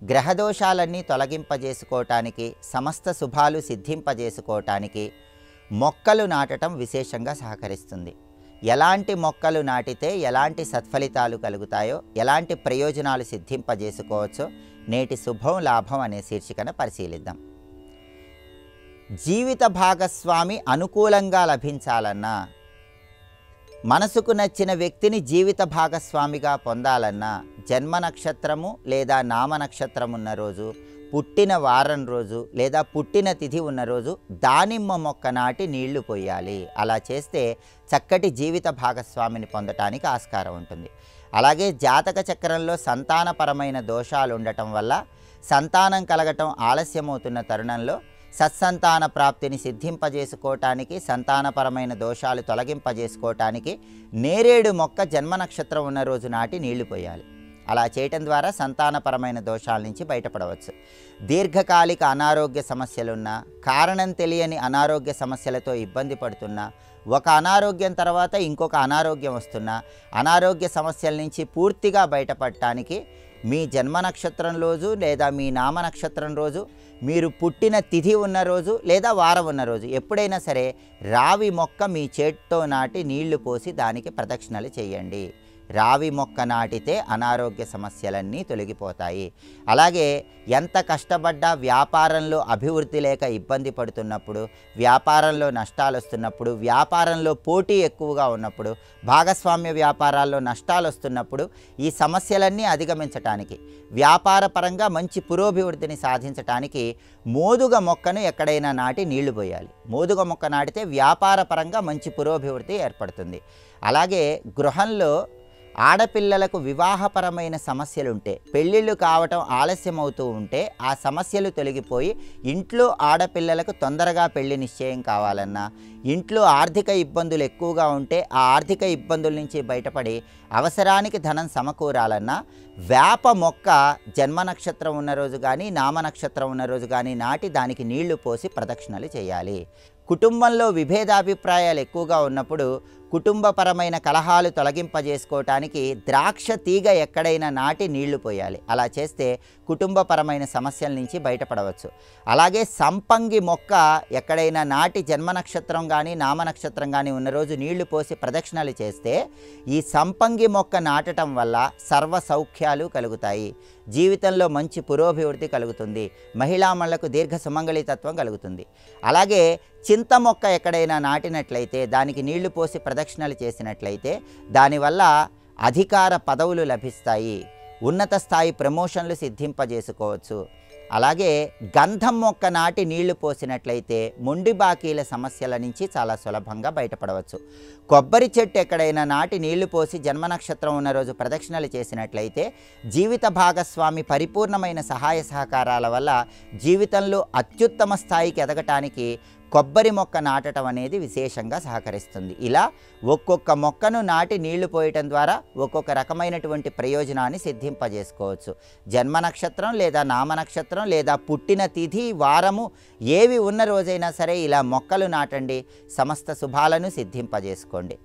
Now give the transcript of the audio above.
గ్రహదోషాలన్నీ తొలగింపజేసుకోవటానికి, సమస్త శుభాలు సిద్ధింపజేసుకోవటానికి మొక్కలు నాటడం విశేషంగా సహకరిస్తుంది. ఎలాంటి మొక్కలు నాటితే ఎలాంటి సత్ఫలితాలు కలుగుతాయో, ఎలాంటి ప్రయోజనాలు సిద్ధింపజేసుకోవచ్చో నేటి శుభం లాభం అనే శీర్షికన పరిశీలిద్దాం. జీవిత భాగస్వామి అనుకూలంగా లభించాలన్నా, మనసుకు నచ్చిన వ్యక్తిని జీవిత భాగస్వామిగా పొందాలన్నా జన్మ నక్షత్రము లేదా నామ నక్షత్రం ఉన్న రోజు, పుట్టిన వారం రోజు లేదా పుట్టిన తిథి ఉన్న రోజు దానిమ్మ మొక్క నాటి నీళ్లు పోయాలి. అలా చేస్తే చక్కటి జీవిత భాగస్వామిని పొందటానికి ఆస్కారం ఉంటుంది. అలాగే జాతక చక్రంలో సంతానపరమైన దోషాలు ఉండటం వల్ల సంతానం కలగటం ఆలస్యమవుతున్న తరుణంలో సత్సంతాన ప్రాప్తిని సిద్ధింపజేసుకోవటానికి, సంతానపరమైన దోషాలు తొలగింపజేసుకోవటానికి నేరేడు మొక్క జన్మ నక్షత్రం ఉన్న రోజు నాటి నీళ్లు పోయాలి. అలా చేయటం ద్వారా సంతానపరమైన దోషాల నుంచి బయటపడవచ్చు. దీర్ఘకాలిక అనారోగ్య సమస్యలున్నా, కారణం తెలియని అనారోగ్య సమస్యలతో ఇబ్బంది పడుతున్నా, ఒక అనారోగ్యం తర్వాత ఇంకొక అనారోగ్యం వస్తున్నా, అనారోగ్య సమస్యల నుంచి పూర్తిగా బయటపడటానికి మీ జన్మ నక్షత్రం రోజు లేదా మీ నామ నక్షత్రం రోజు, మీరు పుట్టిన తిథి ఉన్న రోజు లేదా వారం ఉన్న రోజు ఎప్పుడైనా సరే రావి మొక్క మీ చేత్తో నాటి నీళ్లు పోసి దానికి ప్రదక్షిణలు చేయండి. రావి మొక్క నాటితే అనారోగ్య సమస్యలన్నీ తొలగిపోతాయి. అలాగే ఎంత కష్టపడ్డా వ్యాపారంలో అభివృద్ధి లేక ఇబ్బంది పడుతున్నప్పుడు, వ్యాపారంలో నష్టాలు వస్తున్నప్పుడు, వ్యాపారంలో పోటీ ఎక్కువగా ఉన్నప్పుడు, భాగస్వామ్య వ్యాపారాల్లో నష్టాలు వస్తున్నప్పుడు ఈ సమస్యలన్నీ అధిగమించటానికి, వ్యాపార పరంగా మంచి పురోభివృద్ధిని సాధించటానికి మోదుగ మొక్కను ఎక్కడైనా నాటి నీళ్లు పోయాలి. మోదుగ మొక్క నాటితే వ్యాపార పరంగా మంచి పురోభివృద్ధి ఏర్పడుతుంది. అలాగే గృహంలో ఆడపిల్లలకు వివాహపరమైన సమస్యలుంటే, పెళ్ళిళ్ళు కావటం ఆలస్యం అవుతూ ఉంటే ఆ సమస్యలు తొలగిపోయి ఇంట్లో ఆడపిల్లలకు తొందరగా పెళ్లి నిశ్చయం కావాలన్నా, ఇంట్లో ఆర్థిక ఇబ్బందులు ఎక్కువగా ఉంటే ఆ ఆర్థిక ఇబ్బందుల నుంచి బయటపడి అవసరానికి ధనం సమకూరాలన్నా వేప మొక్క జన్మ నక్షత్రం ఉన్న రోజు కానీ నామ నక్షత్రం ఉన్న రోజు కానీ నాటి దానికి నీళ్లు పోసి ప్రదక్షిణలు చేయాలి. కుటుంబంలో విభేదాభిప్రాయాలు ఎక్కువగా ఉన్నప్పుడు కుటుంబపరమైన కలహాలు తొలగింపజేసుకోవటానికి ద్రాక్ష తీగ ఎక్కడైనా నాటి నీళ్లు పోయాలి. అలా చేస్తే కుటుంబపరమైన సమస్యల నుంచి బయటపడవచ్చు. అలాగే సంపంగి మొక్క ఎక్కడైనా నాటి జన్మ నక్షత్రం కానీ నామ నక్షత్రం కానీ ఉన్న రోజు నీళ్లు పోసి ప్రదక్షిణలు చేస్తే ఈ సంపంగి మొక్క నాటడం వల్ల సర్వ సౌఖ్యాలు కలుగుతాయి. జీవితంలో మంచి పురోభివృద్ధి కలుగుతుంది. మహిళామణులకు దీర్ఘ సుమంగళితత్వం కలుగుతుంది. అలాగే చింత మొక్క ఎక్కడైనా నాటినట్లయితే దానికి నీళ్లు పోసి ప్రదక్షిణలు చేసినట్లయితే దానివల్ల అధికార పదవులు లభిస్తాయి, ఉన్నత స్థాయి ప్రమోషన్లు సిద్ధింపజేసుకోవచ్చు. అలాగే గంధం మొక్క నాటి నీళ్లు పోసినట్లయితే మొండి బాకీల సమస్యల నుంచి చాలా సులభంగా బయటపడవచ్చు. కొబ్బరి చెట్టు ఎక్కడైనా నాటి నీళ్లు పోసి జన్మ నక్షత్రం ఉన్న రోజు ప్రదక్షిణలు చేసినట్లయితే జీవిత భాగస్వామి పరిపూర్ణమైన సహాయ సహకారాల వల్ల జీవితంలో అత్యుత్తమ స్థాయికి ఎదగటానికి కొబ్బరి మొక్క నాటడం అనేది విశేషంగా సహకరిస్తుంది. ఇలా ఒక్కొక్క మొక్కను నాటి నీళ్లు పోయటం ద్వారా ఒక్కొక్క రకమైనటువంటి ప్రయోజనాన్ని సిద్ధింపజేసుకోవచ్చు. జన్మ నక్షత్రం లేదా నామ నక్షత్రం లేదా పుట్టిన తిథి వారము ఏవి ఉన్న రోజైనా సరే ఇలా మొక్కలు నాటండి, సమస్త శుభాలను సిద్ధింపజేసుకోండి.